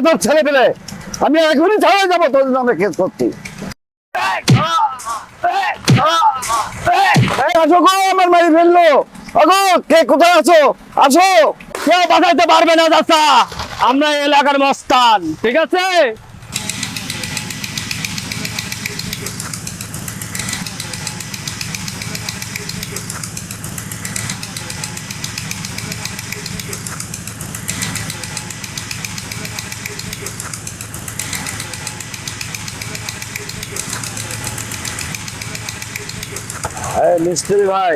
তোর ছেলে পেলে আমি এখনই ছাড়া যাবো তোর নামে কেস করছি। আসো গো, আমার বাড়ি ফেললো। আগো কে কোথায় আছো? আসো। কেউ বাঁচাইতে পারবে না চাচা, আমরা এই এলাকার মস্তান, ঠিক আছে? মিস্ত্রি ভাই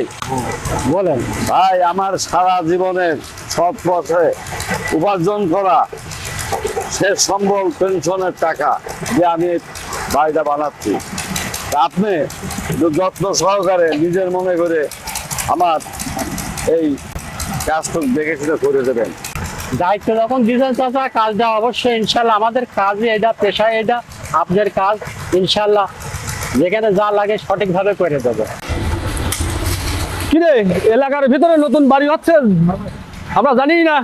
বলেন। ভাই, আমার সারা জীবনের সৎ পথে উপার্জন করা শেষ সম্বল পেনশনের টাকা যে আমি বাড়িটা বানাচ্ছি, তা আপনি একটু যত্ন সহকারে নিজের মনে করে আমার এই কাজটা দেখে শুনে করে দেবেন। দায়িত্ব যখন দিয়েছেন চাচা, কাজটা অবশ্যই ইনশাল্লাহ, আমাদের কাজই এটা, পেশায় এটা, আপনার কাজ ইনশাল্লাহ যেখানে যা লাগে সঠিকভাবে করে দেবো। কিরে, এলাকার ভিতরে নতুন বাড়ি হচ্ছে, আমরা জানি না।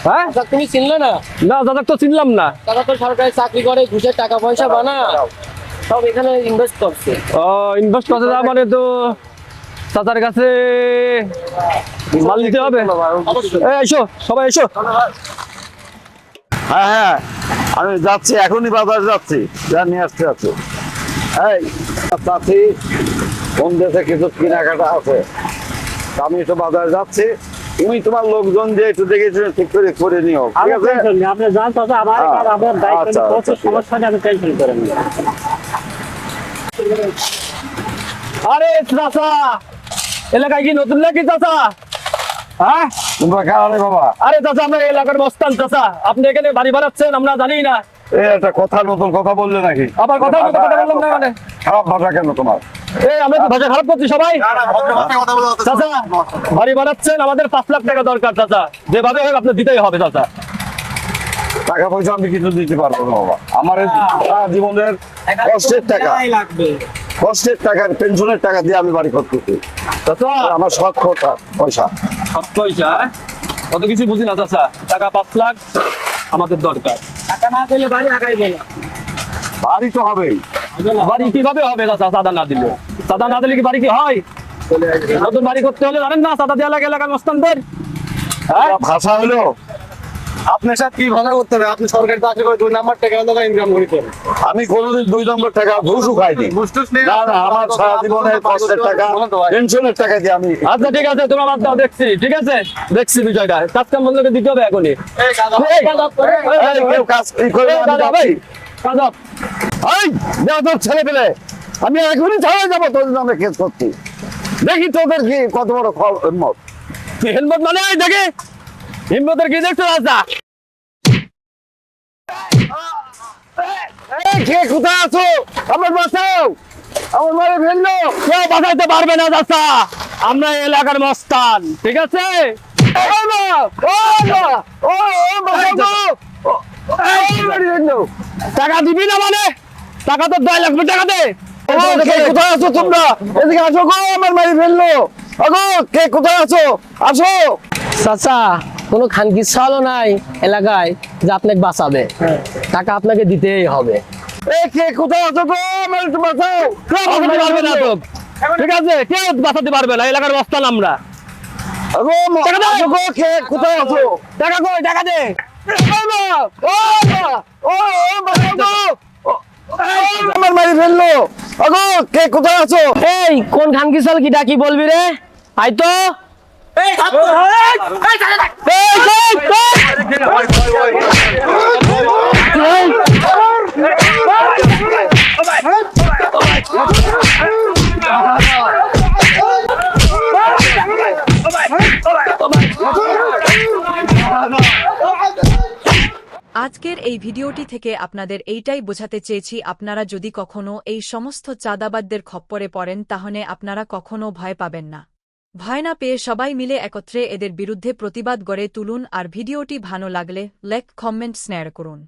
হ্যাঁ, তুমি চিনলে না? না দাদা, তো চিনলাম না। দাদা তো সরকারি চাকরি করে, ঘুষের টাকা পয়সা বানা সব এখানে ইনভেস্ট করছে। ও, ইনভেস্ট করতে যাওয়া মানে তো চাচার কাছে মাল নিতে হবে। এসো সবাই এসো। হ্যাঁ হ্যাঁ, আমি যাচ্ছি, এখনই বাজারে যাচ্ছি, যা নিয়ে আসতে যাচ্ছি। এই চাচ্ছি, কোন দেশে কিছু কেনাকাটা আছে, তা আমি একটু বাজারে যাচ্ছি, তুমি তোমার লোকজন যে একটু দেখে ঠিক করে করে নিও, ঠিক আছে? আপনি যান চাচা, আমার কাজ, আপনার দায়িত্ব, আচ্ছা, প্রচুর আচ্ছা, সমস্যা নেই, আমি টেনশন করেন না। আরে চাচা, এলাকায় কি নতুন নাকি চাচা? হ্যাঁ, তোমরা কারণে বাবা, আরে চাচা, আমরা এলাকার মস্তান চাচা, আপনি এখানে বাড়ি বানাচ্ছেন, আমরা জানি না। এই একটা কথার মতন কথা বললে নাকি? আবার কথার মতো কথা বললাম না মানে? খারাপ ভাষা কেন তোমার? এই আমরা তো ভাষা খারাপ করছি সবাই। চাচা, বাড়ি বানাচ্ছেন, আমাদের 5 লাখ টাকা দরকার চাচা, যেভাবে হোক আপনি দিতেই হবে চাচা। টাকা পয়সা আমি কিছু দিতে পারবো না বাবা, আমার এই সারা জীবনের কষ্টের টাকা, কষ্টের টাকা, পেনশনের টাকা দিয়ে আমি বাড়ি করতেছি। চাচা, আমার শখ পয়সা। সব পয়সা কত কিছু বুঝি না চাচা, টাকা 5 লাখ আমাদের দরকার। টাকা না পেলে বাড়ি আগাইবে না। বাড়ি তো হবেই। বাড়ি কিভাবে হবে চাচা, চাঁদা না দিলে? চাঁদা না দিলে কি বাড়ি কি হয়? নতুন বাড়ি করতে হলে জানেন না, চাঁদা দেওয়া লাগে এলাকার মস্তানদের। হ্যাঁ, ভাষা হলো আপনার সাথে কি ভাড়া করতে হবে? আপনি সরকারি চাকরি করে 2 নাম্বার টাকা ইনকাম করতে হবে। আমি কোনোদিন 2 নম্বর টাকা ঘুষও খাইনি। না না, আমার সারা জীবনের কষ্টের টাকা, পেনশনের টাকা দিয়ে আমি। আচ্ছা ঠিক আছে, তোমরা বাদ দাও, দেখছি, ঠিক আছে, দেখছি বিষয়টা, কাজ কাম বন্ধকে দিতে হবে এখনই। এই, কেউ কাজ কি করবে আমি যাচ্ছি। এই, তোর ছেলে পেলে আমি এখনই ছাড়া যাবো তোর নামে কেস করছি। দেখি তোদের কি কত বড় হিম্মত। হিম্মত মানে দেখে, হিম্মতের কি দেখছো রাজা? কে কোথায় আছো? আমার বাঁচাও, আমার মারে ফেললো। কেউ বাঁচাইতে পারবে না চাচা, আমরা এই এলাকার মস্তান, ঠিক আছে? টাকা দিবি না মানে? টাকা তো 2 লাখ টাকা দে। কোথায় আছো তোমরা? এদিকে আসো গো, আমার মারি ফেললো। আগো কে কোথায় আছো? আসো। চাচা, কোনো খানকি চালও নাই এলাকায় যে আপনাকে বাঁচাবে, টাকা আপনাকে দিতেই হবে। কে কোথায় আছো গো, আমার একটু বাঁচাও। কেউ বাঁচাতে পারবে না তো, ঠিক আছে? কেউ বাঁচাতে পারবে না, এলাকার মস্তান আমরা। আগো টাকা দে। আসো গো, কে কোথায় আছো? টাকা কই, টাকা দে। আমার মারি ফেললো। আগো কে কোথায় আছো? এই কোন খানকি চাল কি ডাকি বলবি রে? আই তো আজকের এই ভিডিওটি থেকে আপনাদের এইটাই বোঝাতে চেয়েছি, আপনারা যদি কখনো এই সমস্ত চাঁদাবাজদের খপ্পরে পড়েন তাহলে আপনারা কখনো ভয় পাবেন না। ভয় না পেয়ে সবাই মিলে একত্রে এদের বিরুদ্ধে প্রতিবাদ গড়ে তুলুন। আর ভিডিওটি ভালো লাগলে লাইক, কমেন্ট, শেয়ার করুন।